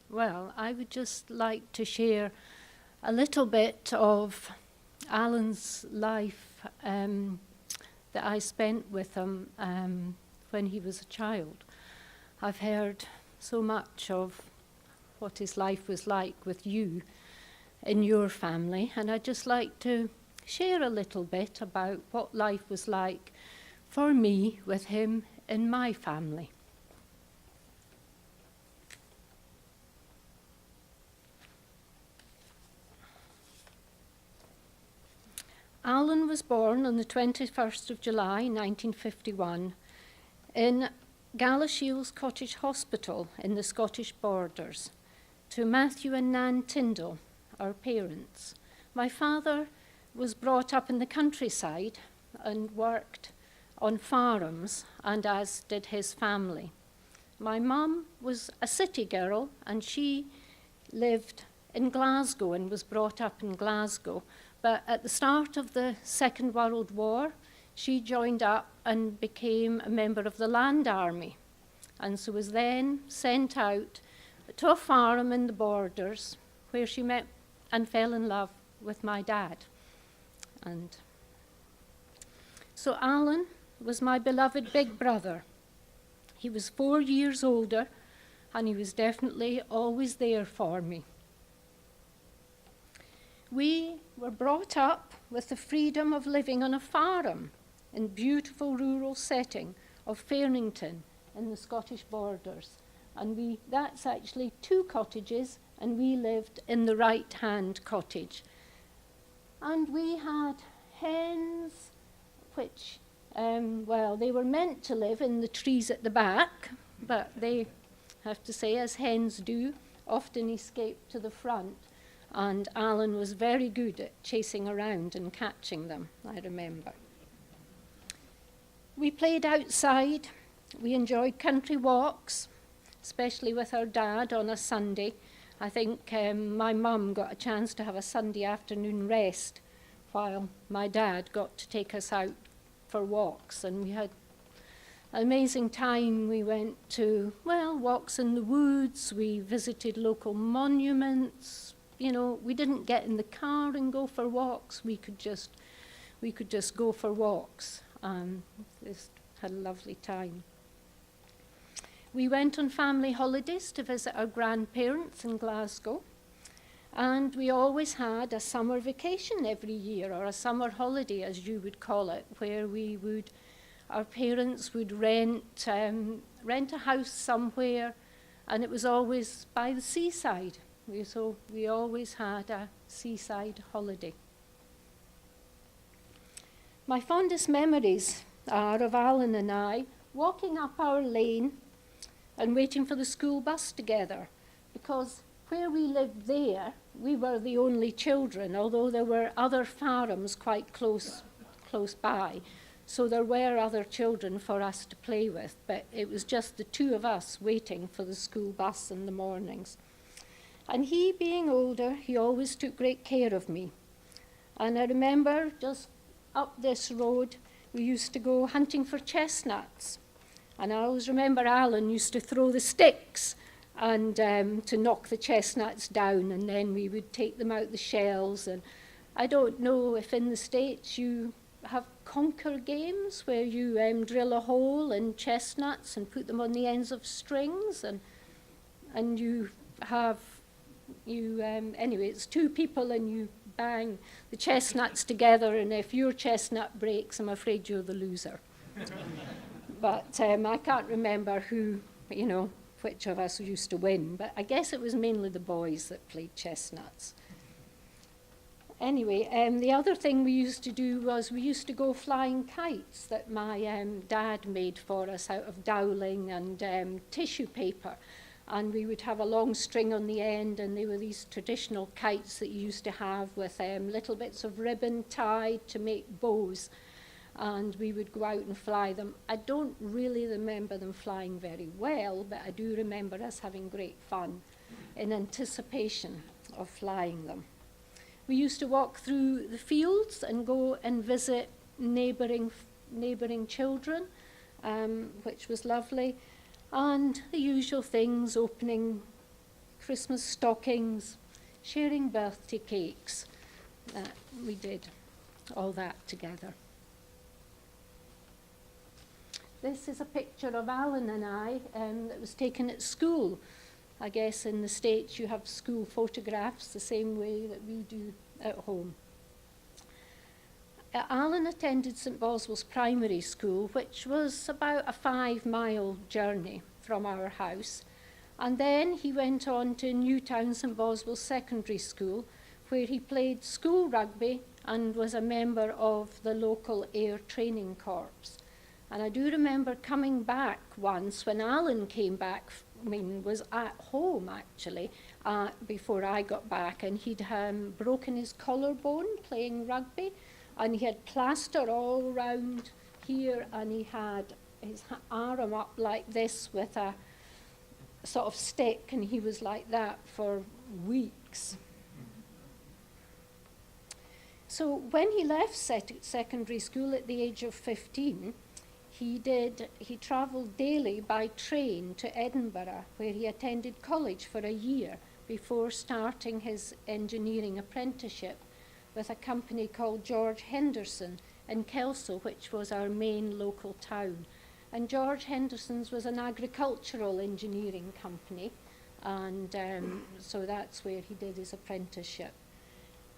Well, I would just like to share a little bit of Alan's life that I spent with him when he was a child. I've heard so much of what his life was like with you in your family, and I'd just like to share a little bit about what life was like for me with him in my family. Alan was born on the 21st of July 1951 in Galashiels Cottage Hospital in the Scottish Borders to Matthew and Nan Tyndall, our parents. My father was brought up in the countryside and worked on farms, and as did his family. My mum was a city girl, and she lived in Glasgow and was brought up in Glasgow. But at the start of the Second World War, she joined up and became a member of the Land Army, and so was then sent out to a farm in the Borders where she met and fell in love with my dad. And so Alan was my beloved big brother. He was 4 years older, and he was definitely always there for me. We were brought up with the freedom of living on a farm in beautiful rural setting of Fairnington in the Scottish Borders. And that's actually 2 cottages, and we lived in the right-hand cottage. And we had hens, which, they were meant to live in the trees at the back, but they, have to say, as hens do, often escaped to the front. And Alan was very good at chasing around and catching them, I remember. We played outside. We enjoyed country walks, especially with our dad on a Sunday. I think my mum got a chance to have a Sunday afternoon rest while my dad got to take us out for walks. And we had an amazing time. We went to, walks in the woods. We visited local monuments. You know, we didn't get in the car and go for walks. We could just go for walks. Just had a lovely time. We went on family holidays to visit our grandparents in Glasgow, and we always had a summer vacation every year, or a summer holiday, as you would call it, where our parents would rent a house somewhere, and it was always by the seaside. So we always had a seaside holiday. My fondest memories are of Alan and I walking up our lane and waiting for the school bus together, because where we lived there, we were the only children, although there were other farms quite close by. So there were other children for us to play with, but it was just the 2 of us waiting for the school bus in the mornings. And he, being older, he always took great care of me. And I remember just up this road, we used to go hunting for chestnuts. And I always remember Alan used to throw the sticks and to knock the chestnuts down, and then we would take them out the shells. And I don't know if in the States you have conker games where you drill a hole in chestnuts and put them on the ends of strings, and you have anyway, it's 2 people and you bang the chestnuts together, and if your chestnut breaks, I'm afraid you're the loser. But I can't remember which of us used to win, but I guess it was mainly the boys that played chestnuts. Anyway, the other thing we used to do was we used to go flying kites that my dad made for us out of dowling and tissue paper. And we would have a long string on the end, and they were these traditional kites that you used to have with little bits of ribbon tied to make bows. And we would go out and fly them. I don't really remember them flying very well, but I do remember us having great fun in anticipation of flying them. We used to walk through the fields and go and visit neighbouring children, which was lovely. and the usual things, opening Christmas stockings, sharing birthday cakes. We did all that together. This is a picture of Alan and I that was taken at school. I guess in the States you have school photographs the same way that we do at home. Alan attended St Boswell's Primary School, which was about a 5-mile journey from our house. And then he went on to Newtown St Boswell Secondary School, where he played school rugby and was a member of the local Air Training Corps. And I do remember coming back once when Alan came back, was at home actually, before I got back, and he'd broken his collarbone playing rugby, and he had plaster all around here, and he had his arm up like this with a sort of stick, and he was like that for weeks. So when he left secondary school at the age of 15, he travelled daily by train to Edinburgh, where he attended college for a year before starting his engineering apprenticeship with a company called George Henderson in Kelso, which was our main local town. And George Henderson's was an agricultural engineering company, and so that's where he did his apprenticeship.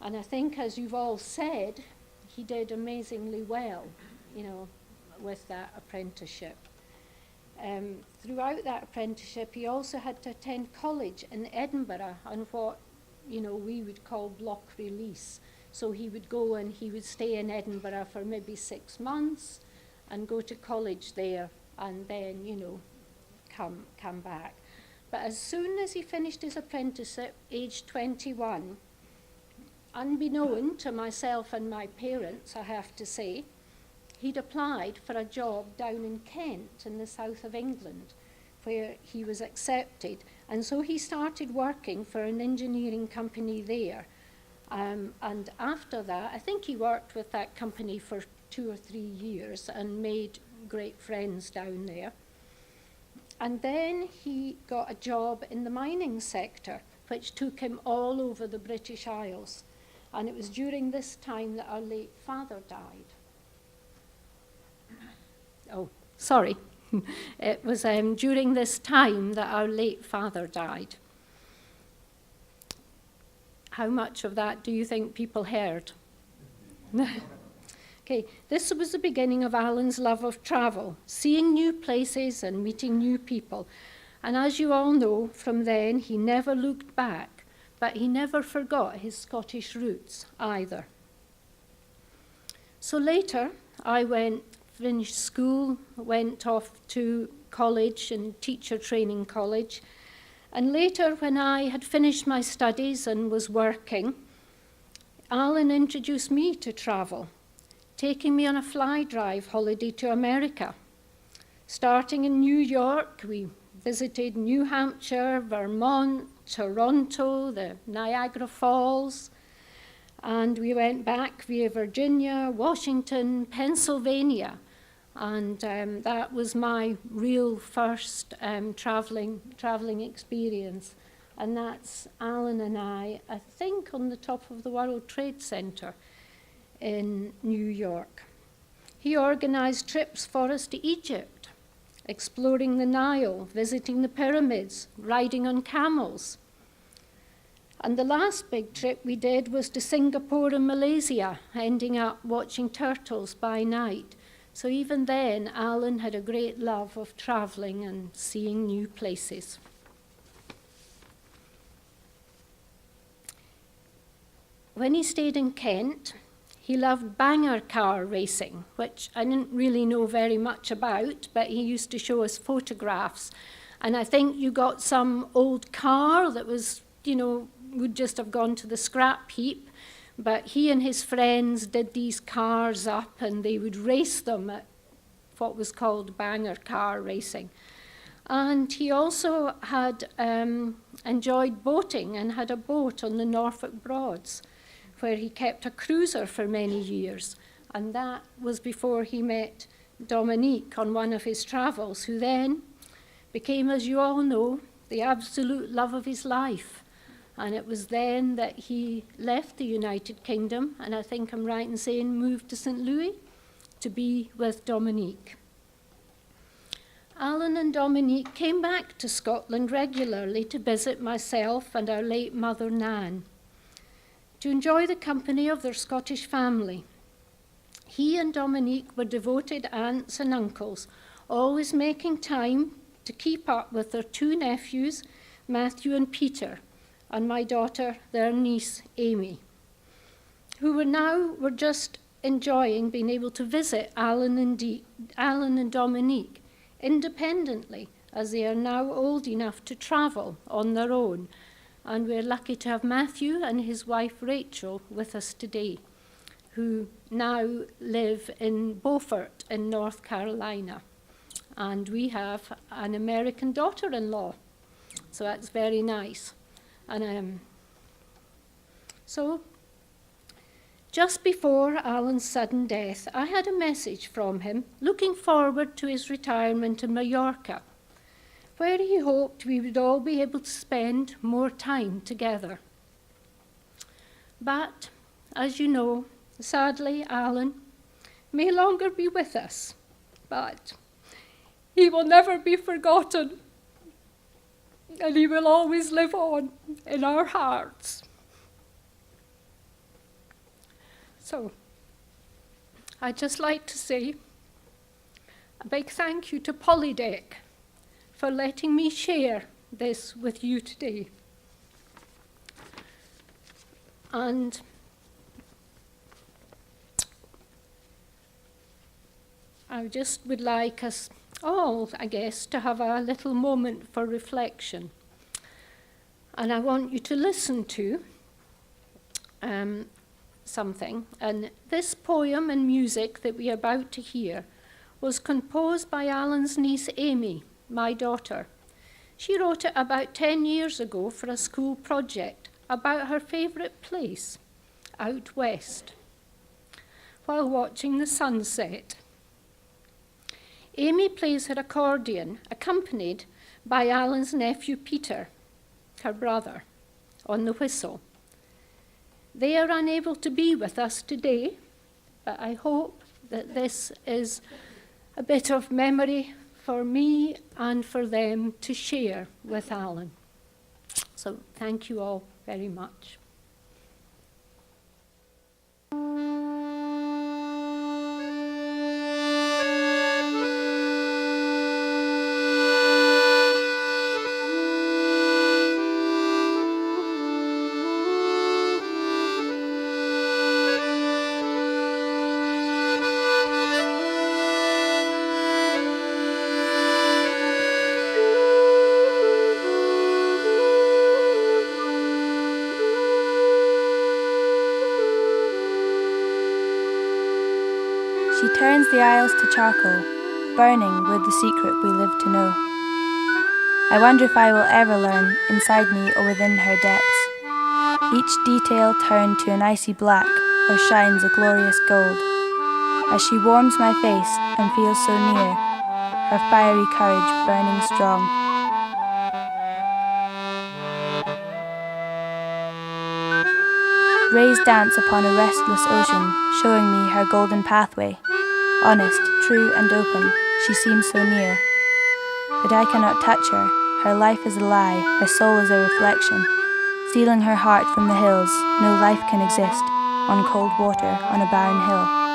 And I think, as you've all said, he did amazingly well, with that apprenticeship. Throughout that apprenticeship, he also had to attend college in Edinburgh on what, we would call block release. So he would go and he would stay in Edinburgh for maybe 6 months and go to college there and then, come back. But as soon as he finished his apprenticeship, age 21, unbeknown to myself and my parents, I have to say, he'd applied for a job down in Kent in the south of England, where he was accepted. And so he started working for an engineering company there. And after that, I think he worked with that company for 2 or 3 years and made great friends down there. And then he got a job in the mining sector, which took him all over the British Isles. And it was during this time that our late father died. Oh, sorry. It was during this time that our late father died. How much of that do you think people heard? Okay, this was the beginning of Alan's love of travel, seeing new places and meeting new people. And as you all know, from then he never looked back, but he never forgot his Scottish roots either. So later, I finished school, went off to college and teacher training college. And later, when I had finished my studies and was working, Alan introduced me to travel, taking me on a fly drive holiday to America. Starting in New York, we visited New Hampshire, Vermont, Toronto, the Niagara Falls, and we went back via Virginia, Washington, Pennsylvania. And that was my real first traveling experience. And that's Alan and I think, on the top of the World Trade Center in New York. He organized trips for us to Egypt, exploring the Nile, visiting the pyramids, riding on camels. And the last big trip we did was to Singapore and Malaysia, ending up watching turtles by night. So even then, Alan had a great love of traveling and seeing new places. When he stayed in Kent, he loved banger car racing, which I didn't really know very much about, but he used to show us photographs. And I think you got some old car that was, would just have gone to the scrap heap. But he and his friends did these cars up, and they would race them at what was called banger car racing. And he also had enjoyed boating and had a boat on the Norfolk Broads, where he kept a cruiser for many years. And that was before he met Dominique on one of his travels, who then became, as you all know, the absolute love of his life. And it was then that he left the United Kingdom, and I think I'm right in saying moved to St. Louis to be with Dominique. Alan and Dominique came back to Scotland regularly to visit myself and our late mother Nan, to enjoy the company of their Scottish family. He and Dominique were devoted aunts and uncles, always making time to keep up with their two nephews, Matthew and Peter, and my daughter, their niece, Amy, who were just enjoying being able to visit Alan and Dominique independently, as they are now old enough to travel on their own. And we're lucky to have Matthew and his wife Rachel with us today, who now live in Beaufort in North Carolina. And we have an American daughter-in-law, so that's very nice. And so just before Alan's sudden death, I had a message from him looking forward to his retirement in Mallorca, where he hoped we would all be able to spend more time together. But, as you know, sadly, Alan may longer be with us, but he will never be forgotten, and he will always live on in our hearts. So, I'd just like to say a big thank you to Polydeck for letting me share this with you today. And I just would like us all, I guess, to have a little moment for reflection. And I want you to listen to something. And this poem and music that we are about to hear was composed by Alan's niece Amy, my daughter. She wrote it about 10 years ago for a school project about her favourite place, out west, while watching the sunset. Amy plays her accordion, accompanied by Alan's nephew Peter, her brother, on the whistle. They are unable to be with us today, but I hope that this is a bit of memory for me and for them to share with Alan. So thank you all very much. She turns the isles to charcoal, burning with the secret we live to know. I wonder if I will ever learn, inside me or within her depths. Each detail turned to an icy black, or shines a glorious gold. As she warms my face and feels so near, her fiery courage burning strong. Rays dance upon a restless ocean, showing me her golden pathway. Honest, true and open, she seems so near. But I cannot touch her, her life is a lie, her soul is a reflection. Stealing her heart from the hills, no life can exist, on cold water, on a barren hill.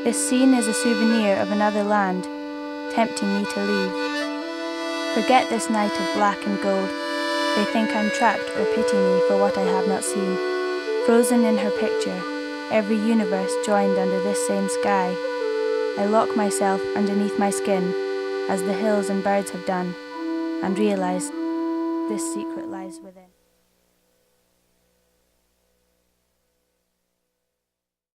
This scene is a souvenir of another land, tempting me to leave. Forget this night of black and gold. They think I'm trapped or pity me for what I have not seen. Frozen in her picture, every universe joined under this same sky. I lock myself underneath my skin, as the hills and birds have done, and realize this secret lies within.